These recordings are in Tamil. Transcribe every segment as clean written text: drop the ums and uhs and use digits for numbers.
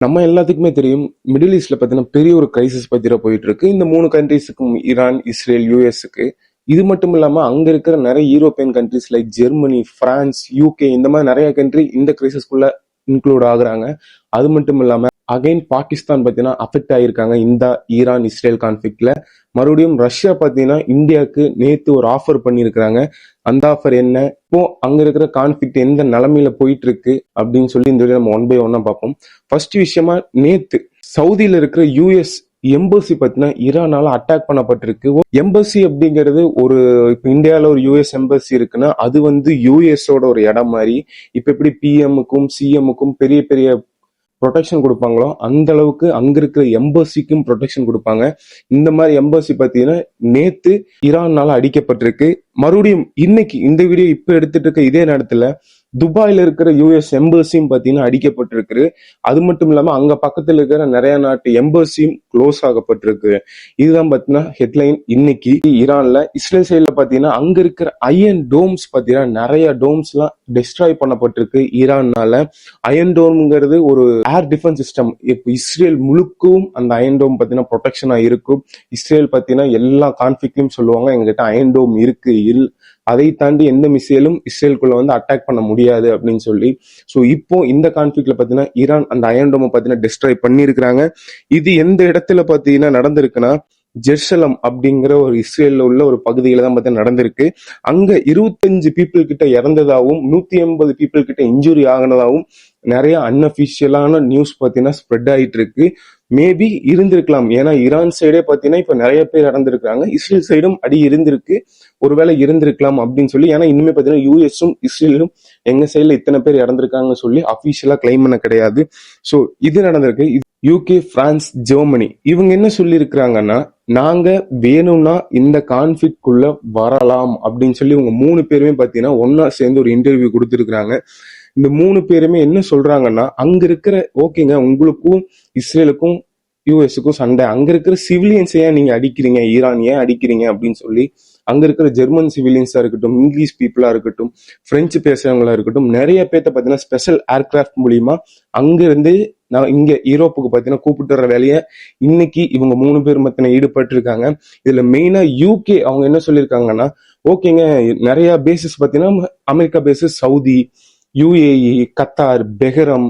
நம்ம எல்லாத்துக்குமே தெரியும் மிடில் ஈஸ்ட்ல பார்த்தீங்கன்னா பெரிய ஒரு கிரைசிஸ் பத்திர போயிட்டு இருக்கு இந்த 3 கண்ட்ரீஸுக்கும், ஈரான், இஸ்ரேல், யூஎஸ்க்கு. இது மட்டும் இல்லாம அங்க இருக்கிற நிறைய European countries like Germany, France, UK இந்த மாதிரி நிறைய கண்ட்ரி இந்த கிரைசிஸ்குள்ள இன்க்ளூட் ஆகுறாங்க. அது மட்டும் இல்லாம அகைன் பாகிஸ்தான் பார்த்தீங்கன்னா அஃபெக்ட் ஆயிருக்காங்க இந்த ஈரான் இஸ்ரேல் கான்ஃபிளிக்ட்ல. மறுபடியும் ரஷ்யா பார்த்தீங்கன்னா இந்தியாவுக்கு நேத்து ஒரு ஆஃபர் பண்ணியிருக்கிறாங்க. அந்த ஆஃபர் என்ன, இப்போ அங்க இருக்கிற கான்ஃபிளிக்ட் எந்த நிலைமையில போயிட்டு இருக்கு அப்படின்னு சொல்லி இந்த வீடியோ நம்ம ஒன் பை ஒன்னா பார்ப்போம். ஃபர்ஸ்ட் விஷயமா, நேத்து சவுதியில இருக்கிற யூஎஸ் எம்பசி பத்தினா ஈரானால அட்டாக் பண்ணப்பட்டிருக்கு. எம்பசி அப்படிங்கிறது ஒரு, இப்ப இந்தியால ஒரு யூஎஸ் எம்பசி இருக்குன்னா அது வந்து யூஎஸோட ஒரு இடம் மாதிரி. இப்ப எப்படி பிஎம்முக்கும் சிஎம்முக்கும் பெரிய பெரிய ப்ரொடெக்ஷன் கொடுப்பாங்களோ அந்த அளவுக்கு அங்க இருக்கிற எம்பசிக்கும் ப்ரொடெக்ஷன் கொடுப்பாங்க. இந்த மாதிரி எம்பசி பார்த்தீங்கன்னா நேத்து ஈரானால அடிக்கப்பட்டிருக்கு. மறுபடியும் இன்னைக்கு இந்த வீடியோ இப்ப எடுத்துட்டு இருக்க இதே நேரத்துல துபாயில இருக்கிற யூஎஸ் எம்பசியும் பார்த்தீங்கன்னா அடிக்கப்பட்டிருக்கு. அது மட்டும் இல்லாம அங்க பக்கத்துல இருக்கிற நிறைய நாட்டு எம்பசியும் க்ளோஸ் ஆகப்பட்டிருக்கு. இதுதான் பார்த்தீங்கன்னா ஹெட்லைன் இன்னைக்கு. ஈரான்ல இஸ்ரேல் சைட்ல பார்த்தீங்கன்னா அங்க இருக்கிற அயன் டோம்ஸ் பார்த்தீங்கன்னா நிறைய டோம்ஸ் எல்லாம் டெஸ்ட்ராய் பண்ணப்பட்டிருக்கு ஈரான்னால. அயன் டோம்ங்கிறது ஒரு ஏர் டிஃபென்ஸ் சிஸ்டம். இப்போ இஸ்ரேல் முழுக்கவும் அந்த அயன் டோம் பார்த்தீங்கன்னா ப்ரொடெக்ஷனா இருக்கும். இஸ்ரேல் பார்த்தீங்கன்னா எல்லா கான்ஃபிளிக்ட்லயும் சொல்லுவாங்க எங்ககிட்ட அயன் டோம் இருக்கு, அதை தாண்டி எந்த மிசைலும் இஸ்ரேலுக்குள்ள வந்து அட்டாக் பண்ண முடியாது அப்படின்னு சொல்லி. ஸோ இப்போ இந்த கான்ஃபிளிக்ட்ல பார்த்தீங்கன்னா ஈரான் அந்த அயன் டோமை பார்த்தீங்கன்னா டெஸ்ட்ராய் பண்ணியிருக்கிறாங்க. இது எந்த இடத்துல பார்த்தீங்கன்னா நடந்திருக்குன்னா ஜெருசலம் அப்படிங்கிற ஒரு இஸ்ரேல்ல உள்ள ஒரு பகுதியில தான் பார்த்தீங்கன்னா நடந்திருக்கு. அங்க 25 பீப்புள் கிட்ட இறந்ததாகவும் 180 பீப்புள் கிட்ட இன்ஜுரி ஆகினதாகவும் நிறைய அன்அபிஷியலான நியூஸ் பார்த்தீங்கன்னா ஸ்ப்ரெட் ஆயிட்டு இருக்கு. மேபி இருந்திருக்கலாம், ஏன்னா ஈரான் சைடே பார்த்தீங்கன்னா இப்ப நிறைய பேர் இறந்திருக்காங்க, இஸ்ரேல் சைடும் அடி இருந்திருக்கு, ஒருவேளை இருந்திருக்கலாம் அப்படின்னு சொல்லி. ஏன்னா இன்னுமே பார்த்தீங்கன்னா யூஎஸும் இஸ்ரேலும் எங்க சைட்ல இத்தனை பேர் இறந்திருக்காங்கன்னு சொல்லி அபிஷியலா கிளைம் பண்ண கிடையாது. ஸோ இது நடந்திருக்கு. யூகே, பிரான்ஸ், ஜெர்மனி இவங்க என்ன சொல்லி இருக்கிறாங்கன்னா, நாங்க வேணும்னா இந்த கான்ஃபிளிக்ட் குள்ள வரலாம் அப்படின்னு சொல்லி இவங்க 3 பேருமே பாத்தீங்கன்னா ஒன்னா சேர்ந்து ஒரு இன்டர்வியூ கொடுத்துருக்காங்க. இந்த 3 பேருமே என்ன சொல்றாங்கன்னா, அங்க இருக்கிற ஓகேங்க உங்களுக்கும் இஸ்ரேலுக்கும் யூஎஸ்க்கும் சண்டை, அங்க இருக்கிற சிவிலியன்ஸ் ஏன் நீங்க அடிக்கிறீங்க, ஈரான் ஏன் அடிக்கிறீங்க அப்படின்னு சொல்லி அங்க இருக்கிற ஜெர்மன் சிவிலியன்ஸா இருக்கட்டும், இங்கிலீஷ் பீப்புளா இருக்கட்டும், பிரெஞ்சு பேசுறவங்களா இருக்கட்டும், நிறைய பேர்த்த பாத்தீங்கன்னா ஸ்பெஷல் ஏர்கிராஃப்ட் மூலியமா அங்க இருந்து நான் இங்க யூரோப்புக்கு பாத்தீங்கன்னா கூப்பிட்டு வர வேலையை இன்னைக்கு இவங்க 3 பேர் மத்தின ஈடுபட்டு இருக்காங்க. இதுல மெயினா யூகே அவங்க என்ன சொல்லியிருக்காங்கன்னா, ஓகேங்க நிறைய பேசஸ் பாத்தீங்கன்னா America bases, Saudi, UAE, Qatar, Bahrain,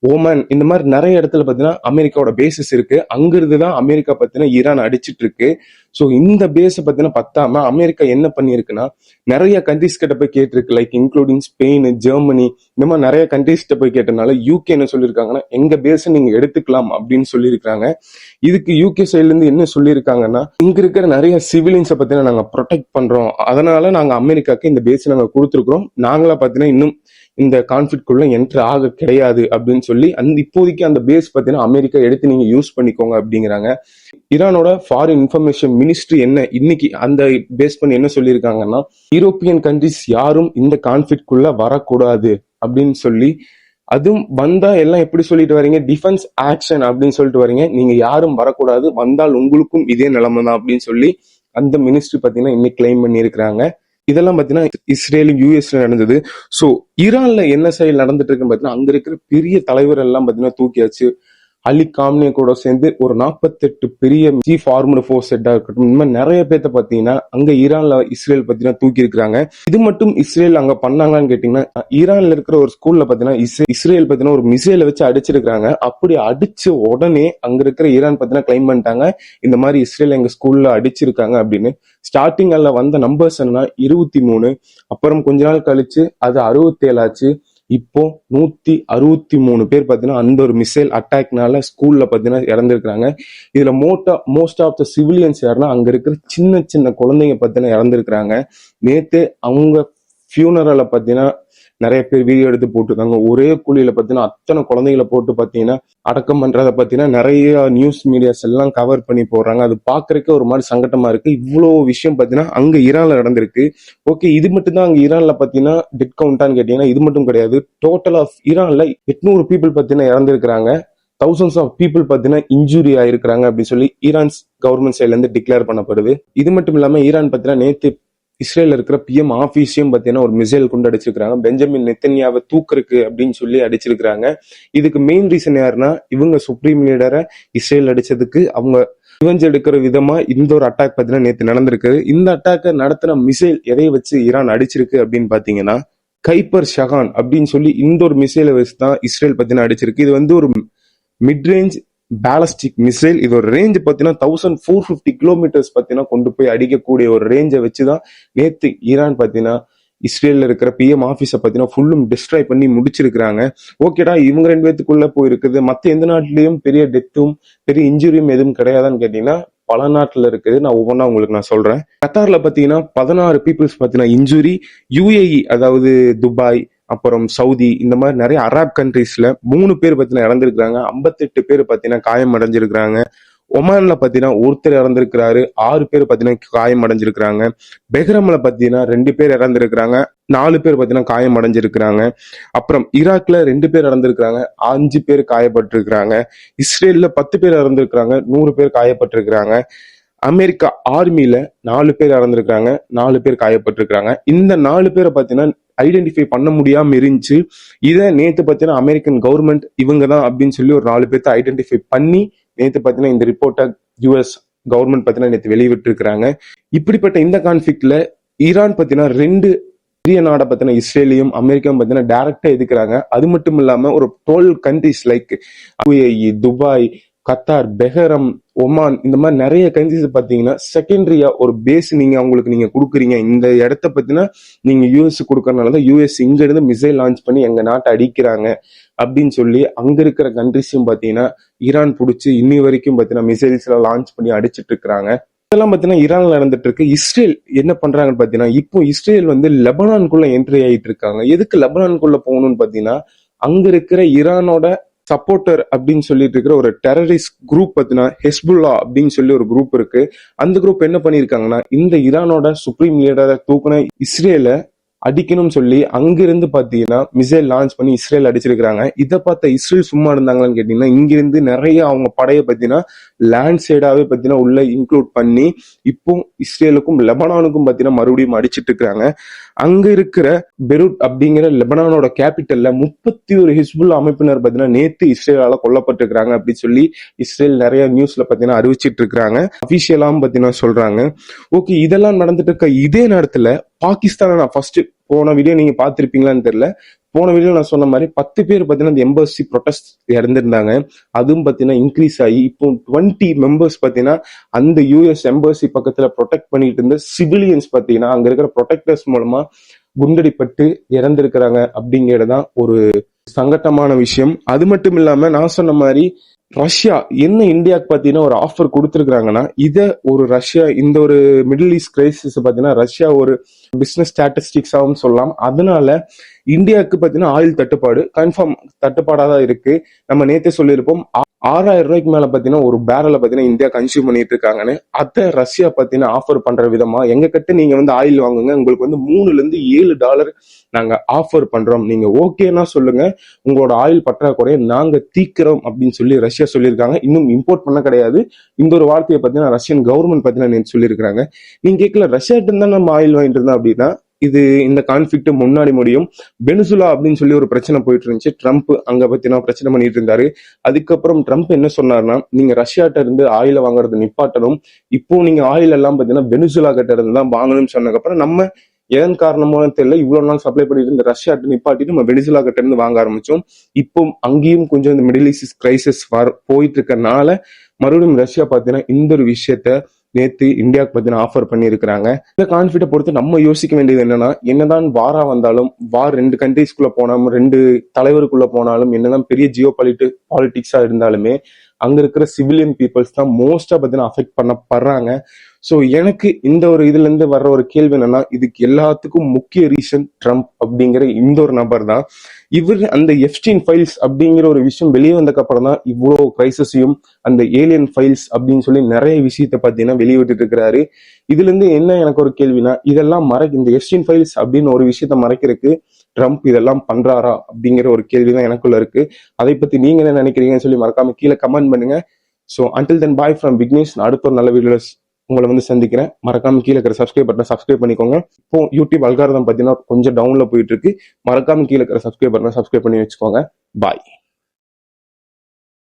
Oman இந்த மாதிரி நிறைய இடத்துல பாத்தீங்கன்னா அமெரிக்காவோட பேசஸ் இருக்கு. அங்கிருந்து தான் அமெரிக்கா பாத்தீங்கன்னா ஈரான் அடிச்சிட்டு இருக்கு. ஸோ இந்த பேஸ் பாத்தீங்கன்னா பத்தாம அமெரிக்கா என்ன பண்ணிருக்குன்னா நிறைய கண்ட்ரிஸ் கிட்ட போய் கேட்டிருக்கு, லைக் இன்க்ளூடிங் ஸ்பெயின், ஜெர்மனி இந்த மாதிரி நிறைய கண்ட்ரிஸ் கிட்ட போய் கேட்டனால யூகே என்ன சொல்லியிருக்காங்கன்னா எங்க பேஸ் நீங்க எடுத்துக்கலாம் அப்படின்னு சொல்லியிருக்காங்க. இதுக்கு யூகே சைட்ல இருந்து என்ன சொல்லியிருக்காங்கன்னா, இங்க இருக்கிற நிறைய சிவிலியன்ஸை பத்தினா நாங்க ப்ரொடெக்ட் பண்றோம், அதனால நாங்க அமெரிக்காக்கு இந்த பேஸ் நாங்க கொடுத்துருக்கிறோம், நாங்களா பாத்தீங்கன்னா இன்னும் இந்த கான்ஃபிளிக்ட் குள்ள என்ட்ரு ஆக கிடையாது அப்படின்னு சொல்லி அந்த இப்போதைக்கு அந்த பேஸ் பார்த்தீங்கன்னா அமெரிக்கா எடுத்து நீங்க யூஸ் பண்ணிக்கோங்க அப்படிங்கிறாங்க. ஈரானோட ஃபாரின் இன்ஃபர்மேஷன் மினிஸ்ட்ரி என்ன இன்னைக்கு அந்த பேஸ் பண்ணி என்ன சொல்லியிருக்காங்கன்னா, யூரோப்பியன் கண்ட்ரிஸ் யாரும் இந்த கான்ஃபிளிக்ட் குள்ள வரக்கூடாது அப்படின்னு சொல்லி, அதுவும் வந்தா எல்லாம் எப்படி சொல்லிட்டு வரீங்க, டிஃபென்ஸ் ஆக்ஷன் அப்படின்னு சொல்லிட்டு வரீங்க, நீங்க யாரும் வரக்கூடாது, வந்தால் உங்களுக்கும் இதே நிலைமை தான் அப்படின்னு சொல்லி அந்த மினிஸ்ட்ரி பார்த்தீங்கன்னா இன்னைக்கு கிளைம் பண்ணியிருக்கிறாங்க. இதெல்லாம் பாத்தீங்கன்னா இஸ்ரேலும் யூஎஸ்ல நடந்தது. சோ ஈரான்ல என்ன செயல் நடந்துட்டு இருக்குன்னு பாத்தீங்கன்னா அங்க இருக்கிற பெரிய தலைவர் எல்லாம் பாத்தீங்கன்னா தூக்கியாச்சு. அலி காம்னே கூட சேர்ந்து ஒரு 48 பெரிய சீஃப் ஆர்மடு ஃபோர்ஸ் ஹெட்டா இருக்கட்டும், இந்த மாதிரி நிறைய பேர்த்த பாத்தீங்கன்னா அங்க ஈரான்ல இஸ்ரேல் பாத்தீங்கன்னா தூக்கி இருக்கிறாங்க. இது மட்டும் இஸ்ரேல் அங்க பண்ணாங்கன்னு கேட்டீங்கன்னா, ஈரான்ல இருக்கிற ஒரு ஸ்கூல்ல பாத்தீங்கன்னா இஸ்ரேல் பாத்தீங்கன்னா ஒரு மிசைலை வச்சு அடிச்சிருக்காங்க. அப்படி அடிச்ச உடனே அங்க இருக்கிற ஈரான் பாத்தீங்கன்னா கிளைம் பண்ணிட்டாங்க, இந்த மாதிரி இஸ்ரேல் எங்க ஸ்கூல்ல அடிச்சிருக்காங்க அப்படின்னு. ஸ்டார்டிங் அதுல வந்த நம்பர்ஸ் என்ன 23, அப்புறம் கொஞ்ச நாள் கழிச்சு அது 67 ஆச்சு. இப்போ 163 பேர் பாத்தீங்கன்னா அந்த ஒரு மிசைல் அட்டாக்னால ஸ்கூல்ல பாத்தீங்கன்னா இறந்திருக்காங்க. இதுல மோஸ்ட் ஆஃப் த சிவிலியன்ஸ் யாருன்னா அங்க இருக்கிற சின்ன சின்ன குழந்தைங்க பாத்தீங்கன்னா இறந்திருக்கிறாங்க. நேத்து அவங்க ஃபியூனரலை பாத்தீங்கன்னா நிறைய பேர் வீடியோ எடுத்து போட்டிருக்காங்க. ஒரே குழியில பாத்தீங்கன்னா அத்தனை குழந்தைகளை போட்டு பாத்தீங்கன்னா அடக்கம் பண்றத பாத்தீங்கன்னா நிறைய நியூஸ் மீடியாஸ் எல்லாம் கவர் பண்ணி போடுறாங்க. அது பாக்குறதுக்கு ஒரு மாதிரி சங்கட்டமா இருக்கு. இவ்வளவு விஷயம் பாத்தீங்கன்னா அங்க ஈரான்ல நடந்திருக்கு. ஓகே, இது மட்டும் தான் அங்க ஈரான்ல பாத்தீங்கன்னா டெட் கவுண்டான்னு கேட்டீங்கன்னா இது மட்டும் கிடையாது. டோட்டல் ஆஃப் ஈரான்ல 800 பீப்புள் பாத்தீங்கன்னா இறந்திருக்கிறாங்க. thousands ஆஃப் பீப்புள் பாத்தீங்கன்னா இன்ஜூரி ஆயிருக்கிறாங்க அப்படின்னு சொல்லி ஈரான்ஸ் கவர்மெண்ட் சைட்ல இருந்து டிக்ளேர் பண்ணப்படுது. இது மட்டும் இல்லாம ஈரான் பாத்தீங்கன்னா நேத்து இஸ்ரேல்ல இருக்கிற பிஎம் ஆபீஸையும் பார்த்தீங்கன்னா ஒரு மிசைல் கொண்டு அடிச்சிருக்காங்க. பெஞ்சமின் நெத்தன்யாவை தூக்குறதுக்கு அப்படின்னு சொல்லி அடிச்சிருக்காங்க. இதுக்கு மெயின் ரீசன் யாருன்னா, இவங்க சுப்ரீம் லீடரை இஸ்ரேல் அடிச்சதுக்கு அவங்க ரிவெஞ்ச் எடுக்கிற விதமா இந்த ஒரு அட்டாக் பார்த்தீங்கன்னா நேற்று நடந்திருக்கு. இந்த அட்டாக்கை நடத்தின மிசைல் எதை வச்சு ஈரான் அடிச்சிருக்கு அப்படின்னு பார்த்தீங்கன்னா, கைப்பர் ஷகான் அப்படின்னு சொல்லி இந்த ஒரு மிசைலை வச்சு தான் இஸ்ரேல் பார்த்தீங்கன்னா அடிச்சிருக்கு. இது வந்து ஒரு மிட் ரேஞ்ச் பேலஸ்டிக் மிசைல். இது ஒரு ரேஞ்ச் பார்த்தீங்கன்னா 1450 கிலோமீட்டர்ஸ் பார்த்தீங்கன்னா கொண்டு போய் அடிக்கக்கூடிய ஒரு ரேஞ்சை வச்சுதான் நேத்து ஈரான் பார்த்தீங்கன்னா இஸ்ரேல்ல இருக்கிற பிஎம் ஆபீஸை பார்த்தீங்கன்னா ஃபுல்லும் டிஸ்ட்ராய் பண்ணி முடிச்சிருக்காங்க. ஓகேடா, இவங்க 2 பேத்துக்குள்ள போயிருக்குது, மற்ற எந்த நாட்டிலையும் பெரிய டெத்தும் பெரிய இன்ஜுரியும் எதுவும் கிடையாதான்னு கேட்டீங்கன்னா பல நாட்டுல இருக்குது. நான் ஒவ்வொன்றா உங்களுக்கு நான் சொல்றேன். கத்தார்ல பாத்தீங்கன்னா 16 பீப்புள்ஸ் பாத்தீங்கன்னா இன்ஜுரி. யுஏஇ அதாவது துபாய், அப்புறம் சவுதி, இந்த மாதிரி நிறைய அரப் கண்ட்ரீஸ்ல 3 பேர் பாத்தீங்கன்னா இறந்திருக்காங்க. 58 பேர் பாத்தீங்கன்னா காயம் அடைஞ்சிருக்காங்க. ஒமான்ல பாத்தீங்கன்னா ஒருத்தர் இறந்திருக்கிறாரு. 6 பேர் பாத்தீங்கன்னா காயம் அடைஞ்சிருக்கிறாங்க. பெஹ்ரம்ல பாத்தீங்கன்னா 2 பேர் இறந்திருக்கிறாங்க. 4 பேர் பாத்தீங்கன்னா காயம் அடைஞ்சிருக்கிறாங்க. அப்புறம் ஈராக்ல 2 பேர் இறந்திருக்கிறாங்க. 5 பேர் காயப்பட்டிருக்கிறாங்க. இஸ்ரேல்ல 10 பேர் இறந்திருக்கிறாங்க. 100 பேர் காயப்பட்டிருக்கிறாங்க. அமெரிக்கா ஆர்மில 4 பேர் இறந்திருக்கிறாங்க. 4 பேர் காயப்பட்டிருக்கிறாங்க. இந்த 4 பேரை பாத்தீங்கன்னா ஐடென்டிஃபை பண்ண முடியாம இருந்துச்சு. இதை நேத்து பாத்தீங்கன்னா அமெரிக்கன் கவர்மெண்ட் இவங்க தான் அப்படின்னு சொல்லி ஒரு 4 பேர்த்த ஐடென்டிஃபை பண்ணி நேத்து பாத்தீங்கன்னா இந்த ரிப்போர்ட்டை யூஎஸ் கவர்மெண்ட் பாத்தீங்கன்னா நேற்று வெளியிட்டு இருக்கிறாங்க. இப்படிப்பட்ட இந்த கான்ஃபிளிக்ட்ல ஈரான் பாத்தீங்கன்னா 2 பெரிய நாடை பத்தின இஸ்ரேலையும் அமெரிக்காவும் பார்த்தீங்கன்னா டைரக்டா எதுக்குறாங்க. அது மட்டும் இல்லாம ஒரு 12 countries like UAE, Dubai, Qatar, Bahrain, Oman, இந்த மாதிரி நிறைய கண்ட்ரிஸ் பாத்தீங்கன்னா செகண்டரியா ஒரு பேஸ் நீங்க கொடுக்குறீங்க. இந்த இடத்த பத்தினா நீங்க யூஎஸ் கொடுக்கறதுனாலதான் யூஎஸ் இங்க இருந்து மிசைல் லான்ச் பண்ணி எங்க நாட்டை அடிக்கிறாங்க அப்படின்னு சொல்லி அங்க இருக்கிற கண்ட்ரிஸும் பாத்தீங்கன்னா ஈரான் பிடிச்சி இன்னி வரைக்கும் பாத்தீங்கன்னா மிசைல்ஸ் எல்லாம் லான்ச் பண்ணி அடிச்சிட்டு இருக்காங்க. இதெல்லாம் பாத்தீங்கன்னா ஈரான்ல நடந்துட்டு இருக்கு. இஸ்ரேல் என்ன பண்றாங்கன்னு பாத்தீங்கன்னா, இப்போ இஸ்ரேல் வந்து லெபனானுக்குள்ள என்ட்ரி ஆயிட்டு இருக்காங்க. எதுக்கு லெபனானுக்குள்ள போகணும்னு பாத்தீங்கன்னா, அங்க இருக்கிற ஈரானோட சப்போர்ட்டர் அப்படின்னு சொல்லிட்டு இருக்கிற ஒரு டெரரிஸ்ட் குரூப் பாத்தீங்கன்னா ஹெஸ்புல்லா அப்படின்னு சொல்லி ஒரு குரூப் இருக்கு. அந்த குரூப் என்ன பண்ணிருக்காங்கன்னா, இந்த ஈரானோட சுப்ரீம் லீடரை தூக்குன இஸ்ரேல அடிக்கணும்னு சொல்லி அங்கிருந்து பாத்தீங்கன்னா மிசைல் லான்ச் பண்ணி இஸ்ரேல் அடிச்சிருக்காங்க. இதை பார்த்த இஸ்ரேல் சும்மா இருந்தாங்களான்னு கேட்டீங்கன்னா, இங்கிருந்து நிறைய அவங்க படையை பத்தினா லேண்ட் சைடாவே பத்தினா உள்ள இன்க்ளூட் பண்ணி இப்போ இஸ்ரேலுக்கும் லெபனானுக்கும் பாத்தீங்கன்னா மறுபடியும் அடிச்சிட்டு இருக்காங்க. அங்க இருக்கிற பெரூட் அப்படிங்கிற லெபனானோட கேபிட்டல்ல 31 ஹிஸ்புல்லா அமைப்பினர் பாத்தீங்கன்னா நேத்து இஸ்ரேலால கொல்லப்பட்டிருக்காங்க அப்படின்னு சொல்லி இஸ்ரேல் நிறைய நியூஸ்ல பாத்தீங்கன்னா அறிவிச்சிட்டு இருக்காங்க. அபிஷியலாவும் பாத்தீங்கன்னா சொல்றாங்க. ஓகே, இதெல்லாம் நடந்துட்டு இருக்க இதே நேரத்துல பாகிஸ்தானை நான் ஃபர்ஸ்ட் போன வீடியோ நீங்க பாத்திருப்பீங்களான்னு தெரியல. போன வீடியோ நான் சொன்ன மாதிரி 10 பேர் பாத்தீங்கன்னா இந்த எம்பசி ப்ரொடெஸ்ட் இறந்திருந்தாங்க. அதுவும் பாத்தீங்கன்னா இன்க்ரீஸ் ஆகி இப்போ 20 மெம்பர்ஸ் பாத்தீங்கன்னா அந்த யூஎஸ் எம்பசி பக்கத்துல ப்ரொடெக்ட் பண்ணிட்டு இருந்த சிவிலியன்ஸ் பாத்தீங்கன்னா அங்க இருக்கிற ப்ரொடெக்டர்ஸ் மூலமா குண்டடிப்பட்டு இறந்திருக்கிறாங்க அப்படிங்கறதுதான் ஒரு சங்கட்டமான விஷயம். அது மட்டும் இல்லாம நான் சொன்ன மாதிரி ரஷ்யா என்ன இந்தியாவுக்கு பாத்தீங்கன்னா ஒரு ஆஃபர் கொடுத்துருக்காங்கன்னா, ஒரு ரஷ்யா இந்த ஒரு மிடில் ஈஸ்ட் கிரைசிஸ் பாத்தீங்கன்னா ரஷ்யா ஒரு பிசினஸ் ஸ்டாட்டிஸ்டிக்ஸாவும் சொல்லலாம். அதனால இந்தியாவுக்கு பாத்தீங்கன்னா ஆயில் தட்டுப்பாடு கன்ஃபார்ம் தட்டுப்பாடாதான் இருக்கு. நம்ம நேத்தே சொல்லியிருப்போம் 6000 ரூபாய்க்கு மேல பாத்தீங்கன்னா ஒரு பேரல பாத்தீங்கன்னா இந்தியா கன்சியூம் பண்ணிட்டு இருக்காங்கன்னு. அத ரஷ்யா பாத்தீங்கன்னா ஆஃபர் பண்ற விதமா எங்க கிட்ட நீங்க வந்து ஆயில் வாங்குங்க, உங்களுக்கு வந்து $3 to $7 நாங்க ஆஃபர் பண்றோம், நீங்க ஓகேன்னா சொல்லுங்க, உங்களோட ஆயில் பற்றாக்குறைய நாங்க தீக்கிறோம் அப்படின்னு சொல்லி ரஷ்யா சொல்லியிருக்காங்க. இன்னும் இம்போர்ட் பண்ண கிடையாது. இந்த ஒரு வார்த்தையை பாத்தீங்கன்னா ரஷ்யன் கவர்மெண்ட் பாத்தீங்கன்னா சொல்லியிருக்காங்க. நீங்க கேட்கல ரஷ்யாட்டு இருந்தா நம்ம ஆயில் வாங்கிட்டு இருந்தோம் அப்படின்னா இது இந்த கான்ஃபிளிக்ட் முன்னாடி முடியும். வெனிசுலா அப்படின்னு சொல்லி ஒரு பிரச்சனை போயிட்டு இருந்துச்சு. ட்ரம்ப் அங்க பத்தினா பிரச்சனை பண்ணிட்டு இருந்தாரு. அதுக்கப்புறம் ட்ரம்ப் என்ன சொன்னார்னா, நீங்க ரஷ்யாட்ட இருந்து ஆயில வாங்குறது நிப்பாட்டணும், இப்போ நீங்க ஆயில் எல்லாம் பாத்தீங்கன்னா வெனிசுலா கிட்ட இருந்து தான் வாங்கணும்னு சொன்னதுக்கப்புறம் நம்ம எதன் காரணமான தெரியல இவ்வளவு நாள் சப்ளை பண்ணிட்டு இருந்த ரஷ்யாட்டு நிப்பாட்டிட்டு நம்ம வெனிசுலா கிட்ட இருந்து வாங்க ஆரம்பிச்சோம். இப்போ அங்கேயும் கொஞ்சம் இந்த மிடில் ஈஸ்ட் கிரைசிஸ் போயிட்டு இருக்கனால மறுபடியும் ரஷ்யா பாத்தீங்கன்னா இந்த ஒரு விஷயத்த நேத்து இந்தியாவுக்கு பாத்தீங்கன்னா ஆஃபர் பண்ணி இருக்கிறாங்க. இந்த கான்ஃபிளிக்ட பொறுத்து நம்ம யோசிக்க வேண்டியது என்னன்னா, என்னதான் வாரா வந்தாலும் வார் 2 கண்ட்ரீஸ்குள்ள போனாலும் 2 தலைவருக்குள்ள போனாலும் என்னதான் பெரிய ஜியோ பாலிட்டிக்ஸா இருந்தாலுமே அங்க இருக்கிற சிவிலியன் பீப்புள்ஸ் தான் மோஸ்டா பாத்தீங்கன்னா அஃபெக்ட் பண்ணப்படுறாங்க. சோ எனக்கு இந்த ஒரு இதுல இருந்து வர்ற ஒரு கேள்வி என்னன்னா, இதுக்கு எல்லாத்துக்கும் முக்கிய ரீசன் ட்ரம்ப் அப்படிங்கிற இந்த ஒரு நபர் தான். இவர் அந்த எப்ஸ்டீன் ஃபைல்ஸ் அப்படிங்கிற ஒரு விஷயம் வெளியே வந்ததுக்கு அப்புறம் தான் இவ்வளவு கிரைசிஸையும் அந்த ஏலியன் ஃபைல்ஸ் அப்படின்னு சொல்லி நிறைய விஷயத்த பாத்தீங்கன்னா வெளியிட்டு இருக்கிறாரு. இதுல இருந்து என்ன எனக்கு ஒரு கேள்வினா, இதெல்லாம் இந்த எப்ஸ்டீன் ஃபைல்ஸ் அப்படின்னு ஒரு விஷயத்த மறைக்கிறதுக்கு ட்ரம்ப் இதெல்லாம் பண்றாரா அப்படிங்கிற ஒரு கேள்விதான் எனக்குள்ள இருக்கு. அதை பத்தி நீங்க என்ன நினைக்கிறீங்கன்னு சொல்லி மறக்காம கீழே கமெண்ட் பண்ணுங்க. So until then bye from Vignesh. அடுத்த ஒரு நல்ல வீடியோல உங்களை வந்து சந்திக்கிறேன். மறக்காம கீழே இருக்கிற சப்ஸ்கிரைப் பட்டனை சப்ஸ்கிரைப் பண்ணிக்கோங்க. இப்போ யூடியூப் அல்காரிதம் பார்த்தீங்கன்னா கொஞ்சம் டவுன்ல போயிட்டு இருக்கு. மறக்காம கீழே இருக்கிற சப்ஸ்கிரைப் பட்டனை சப்ஸ்கிரைப் பண்ணி வச்சுக்கோங்க. பாய்.